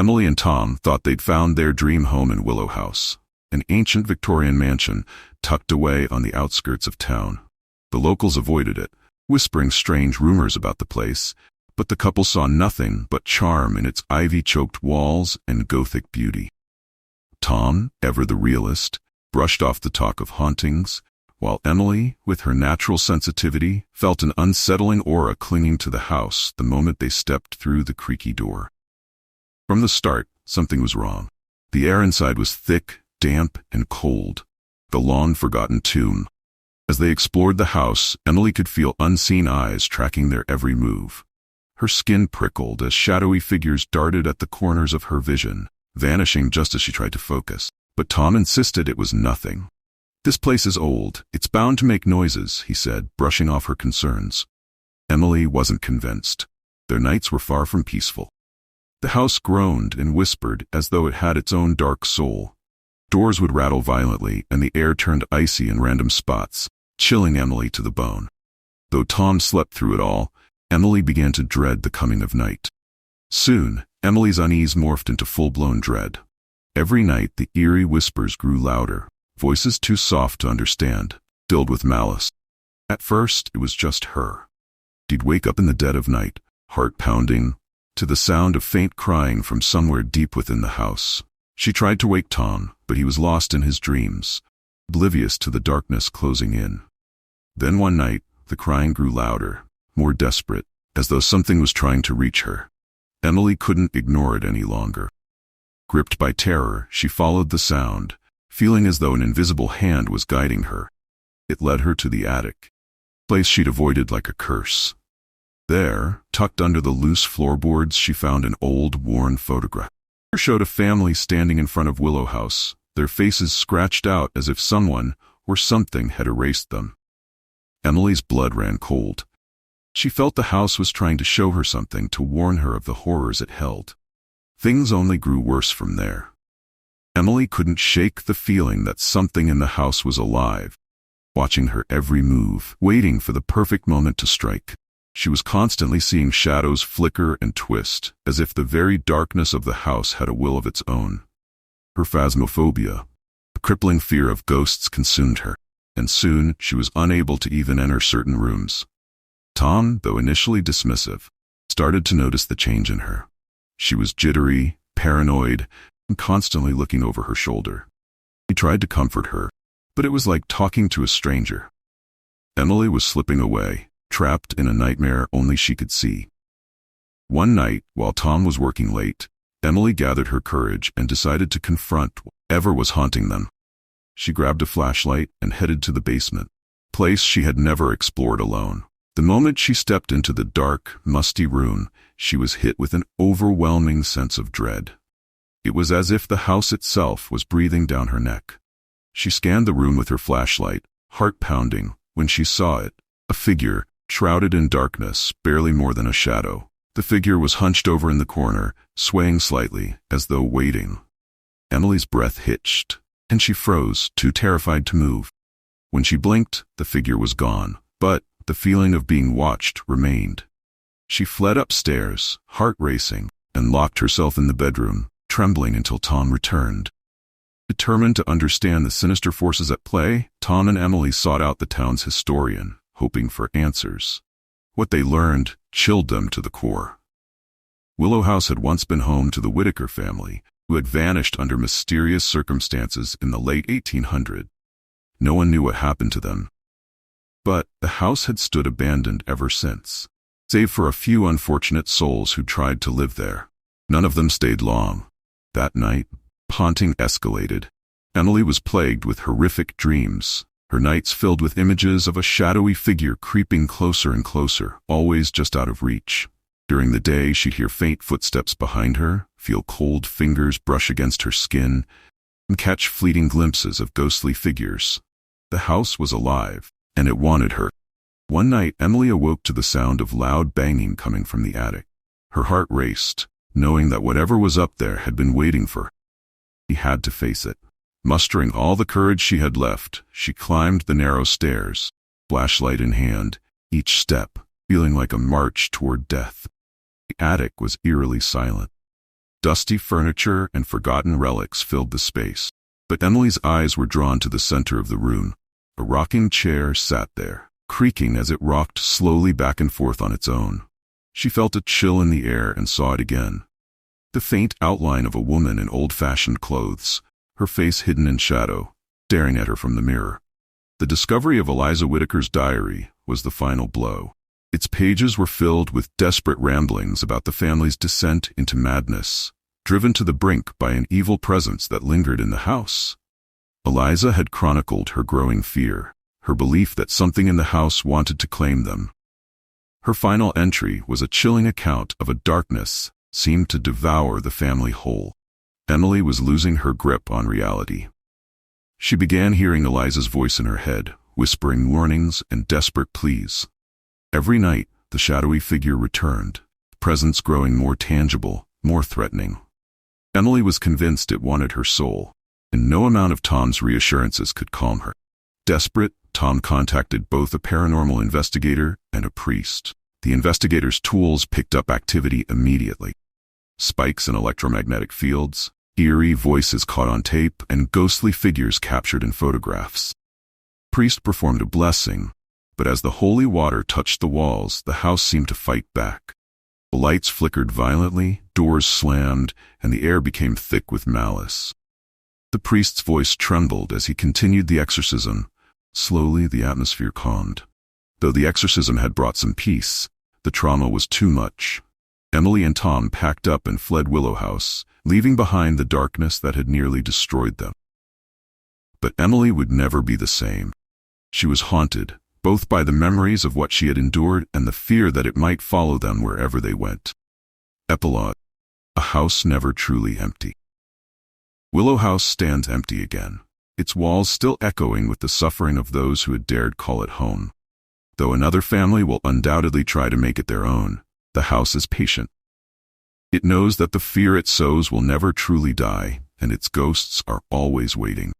Emily and Tom thought they'd found their dream home in Willow House, an ancient Victorian mansion tucked away on the outskirts of town. The locals avoided it, whispering strange rumors about the place, but the couple saw nothing but charm in its ivy-choked walls and Gothic beauty. Tom, ever the realist, brushed off the talk of hauntings, while Emily, with her natural sensitivity, felt an unsettling aura clinging to the house the moment they stepped through the creaky door. From the start, something was wrong. The air inside was thick, damp, and cold, the long-forgotten tomb. As they explored the house, Emily could feel unseen eyes tracking their every move. Her skin prickled as shadowy figures darted at the corners of her vision, vanishing just as she tried to focus. But Tom insisted it was nothing. "This place is old. It's bound to make noises," he said, brushing off her concerns. Emily wasn't convinced. Their nights were far from peaceful. The house groaned and whispered as though it had its own dark soul. Doors would rattle violently, and the air turned icy in random spots, chilling Emily to the bone. Though Tom slept through it all, Emily began to dread the coming of night. Soon, Emily's unease morphed into full-blown dread. Every night the eerie whispers grew louder, voices too soft to understand, filled with malice. At first, it was just her. She'd wake up in the dead of night, heart pounding, to the sound of faint crying from somewhere deep within the house. She tried to wake Tom, but he was lost in his dreams, oblivious to the darkness closing in. Then one night, the crying grew louder, more desperate, as though something was trying to reach her. Emily couldn't ignore it any longer. Gripped by terror, she followed the sound, feeling as though an invisible hand was guiding her. It led her to the attic, a place she'd avoided like a curse. There, tucked under the loose floorboards, she found an old, worn photograph. It showed a family standing in front of Willow House, their faces scratched out as if someone or something had erased them. Emily's blood ran cold. She felt the house was trying to show her something, to warn her of the horrors it held. Things only grew worse from there. Emily couldn't shake the feeling that something in the house was alive, watching her every move, waiting for the perfect moment to strike. She was constantly seeing shadows flicker and twist, as if the very darkness of the house had a will of its own. Her phasmophobia, a crippling fear of ghosts, consumed her, and soon she was unable to even enter certain rooms. Tom, though initially dismissive, started to notice the change in her. She was jittery, paranoid, and constantly looking over her shoulder. He tried to comfort her, but it was like talking to a stranger. Emily was slipping away, trapped in a nightmare only she could see. One night, while Tom was working late, Emily gathered her courage and decided to confront whatever was haunting them. She grabbed a flashlight and headed to the basement, a place she had never explored alone. The moment she stepped into the dark, musty room, she was hit with an overwhelming sense of dread. It was as if the house itself was breathing down her neck. She scanned the room with her flashlight, heart pounding, when she saw it, a figure, shrouded in darkness, barely more than a shadow. The figure was hunched over in the corner, swaying slightly, as though waiting. Emily's breath hitched, and she froze, too terrified to move. When she blinked, the figure was gone, but the feeling of being watched remained. She fled upstairs, heart racing, and locked herself in the bedroom, trembling until Tom returned. Determined to understand the sinister forces at play, Tom and Emily sought out the town's historian, hoping for answers. What they learned chilled them to the core. Willow House had once been home to the Whittaker family, who had vanished under mysterious circumstances in the late 1800s. No one knew what happened to them. But the house had stood abandoned ever since, save for a few unfortunate souls who tried to live there. None of them stayed long. That night, haunting escalated. Emily was plagued with horrific dreams, her nights filled with images of a shadowy figure creeping closer and closer, always just out of reach. During the day, she'd hear faint footsteps behind her, feel cold fingers brush against her skin, and catch fleeting glimpses of ghostly figures. The house was alive, and it wanted her. One night, Emily awoke to the sound of loud banging coming from the attic. Her heart raced, knowing that whatever was up there had been waiting for her. She had to face it. Mustering all the courage she had left, she climbed the narrow stairs, flashlight in hand, each step feeling like a march toward death. The attic was eerily silent. Dusty furniture and forgotten relics filled the space. But Emily's eyes were drawn to the center of the room. A rocking chair sat there, creaking as it rocked slowly back and forth on its own. She felt a chill in the air and saw it again. The faint outline of a woman in old-fashioned clothes, her face hidden in shadow, staring at her from the mirror. The discovery of Eliza Whitaker's diary was the final blow. Its pages were filled with desperate ramblings about the family's descent into madness, driven to the brink by an evil presence that lingered in the house. Eliza had chronicled her growing fear, her belief that something in the house wanted to claim them. Her final entry was a chilling account of a darkness seemed to devour the family whole. Emily was losing her grip on reality. She began hearing Eliza's voice in her head, whispering warnings and desperate pleas. Every night, the shadowy figure returned, presence growing more tangible, more threatening. Emily was convinced it wanted her soul, and no amount of Tom's reassurances could calm her. Desperate, Tom contacted both a paranormal investigator and a priest. The investigator's tools picked up activity immediately. Spikes in electromagnetic fields, eerie voices caught on tape, and ghostly figures captured in photographs. Priest performed a blessing, but as the holy water touched the walls, the house seemed to fight back. The lights flickered violently, doors slammed, and the air became thick with malice. The priest's voice trembled as he continued the exorcism. Slowly, the atmosphere calmed. Though the exorcism had brought some peace, the trauma was too much. Emily and Tom packed up and fled Willow House, leaving behind the darkness that had nearly destroyed them. But Emily would never be the same. She was haunted, both by the memories of what she had endured and the fear that it might follow them wherever they went. Epilogue: a house never truly empty. Willow House stands empty again, its walls still echoing with the suffering of those who had dared call it home. Though another family will undoubtedly try to make it their own, the house is patient. It knows that the fear it sows will never truly die, and its ghosts are always waiting.